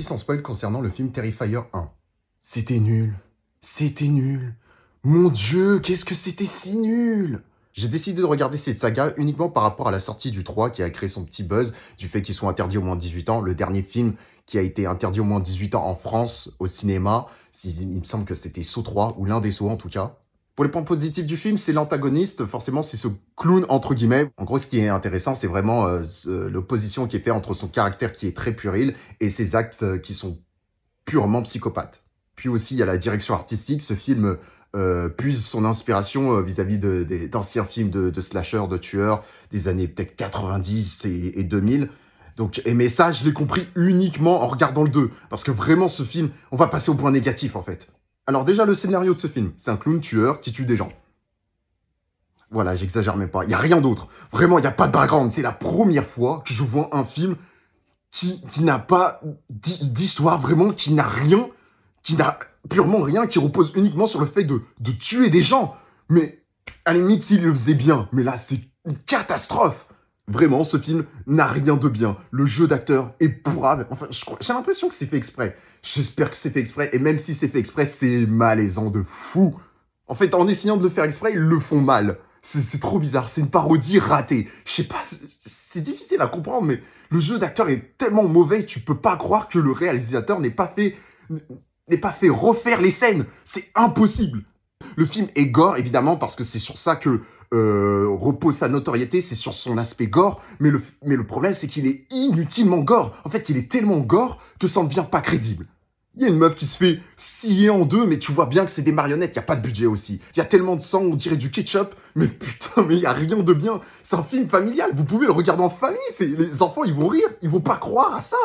avis sans spoil concernant le film Terrifier 1. C'était nul. C'était nul. Mon Dieu, qu'est-ce que c'était si nul! J'ai décidé de regarder cette saga uniquement par rapport à la sortie du 3 qui a créé son petit buzz du fait qu'ils soient interdits au moins de 18 ans. Le dernier film qui a été interdit au moins de 18 ans en France au cinéma, il me semble que c'était Saw 3 ou l'un des Saw en tout cas. Pour les points positifs du film, c'est l'antagoniste, forcément c'est ce clown entre guillemets. En gros, ce qui est intéressant, c'est vraiment l'opposition qui est faite entre son caractère qui est très puéril et ses actes qui sont purement psychopathes. Puis aussi, il y a la direction artistique. Ce film puise son inspiration vis-à-vis d'anciens films de slashers, de tueurs, des années peut-être 90 et 2000. Donc, mais ça, je l'ai compris uniquement en regardant le 2. Parce que vraiment, ce film, on va passer au point négatif, en fait. Alors déjà, le scénario de ce film, c'est un clown tueur qui tue des gens. Voilà, j'exagère même pas. Il n'y a rien d'autre. Vraiment, il n'y a pas de background. C'est la première fois que je vois un film qui n'a pas d'histoire, vraiment, qui n'a rien, qui n'a purement rien, qui repose uniquement sur le fait de tuer des gens. Mais à la limite, s'il le faisait bien, mais là, c'est une catastrophe. Vraiment, ce film n'a rien de bien. Le jeu d'acteur est pourrave. Enfin, j'ai l'impression que c'est fait exprès. J'espère que c'est fait exprès. Et même si c'est fait exprès, c'est malaisant de fou. En fait, en essayant de le faire exprès, ils le font mal. C'est trop bizarre, c'est une parodie ratée. Je sais pas, c'est difficile à comprendre, mais le jeu d'acteur est tellement mauvais, tu peux pas croire que le réalisateur n'ait pas fait refaire les scènes. C'est impossible. Le film est gore, évidemment, parce que c'est sur ça que repose sa notoriété, c'est sur son aspect gore, mais le problème, c'est qu'il est inutilement gore. En fait, il est tellement gore que ça ne devient pas crédible. Il y a une meuf qui se fait scier en deux, mais tu vois bien que c'est des marionnettes, il n'y a pas de budget aussi. Il y a tellement de sang, on dirait du ketchup, mais putain, mais il n'y a rien de bien. C'est un film familial, vous pouvez le regarder en famille, les enfants, ils vont rire, ils vont pas croire à ça.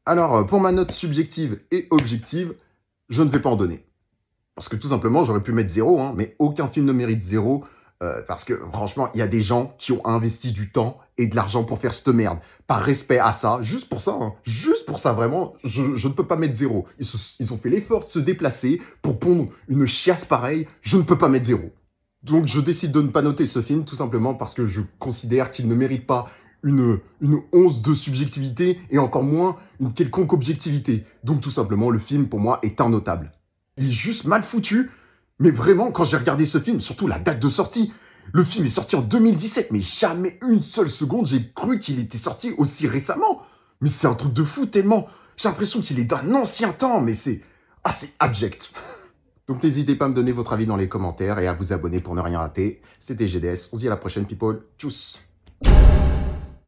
Alors, pour ma note subjective et objective, je ne vais pas en donner. Parce que tout simplement, j'aurais pu mettre 0, hein, mais aucun film ne mérite 0. Parce que franchement, il y a des gens qui ont investi du temps et de l'argent pour faire cette merde. Par respect à ça, juste pour ça, hein, juste pour ça vraiment, je ne peux pas mettre 0. Ils ont fait l'effort de se déplacer pour pondre une chiasse pareille, je ne peux pas mettre 0. Donc je décide de ne pas noter ce film, tout simplement parce que je considère qu'il ne mérite pas une once de subjectivité et encore moins une quelconque objectivité. Donc tout simplement, le film pour moi est innotable. Il est juste mal foutu, mais vraiment, quand j'ai regardé ce film, surtout la date de sortie, le film est sorti en 2017, mais jamais une seule seconde j'ai cru qu'il était sorti aussi récemment. Mais c'est un truc de fou tellement, j'ai l'impression qu'il est d'un ancien temps, mais c'est abject. Donc n'hésitez pas à me donner votre avis dans les commentaires et à vous abonner pour ne rien rater. C'était GDS, on se dit à la prochaine people, tchuss.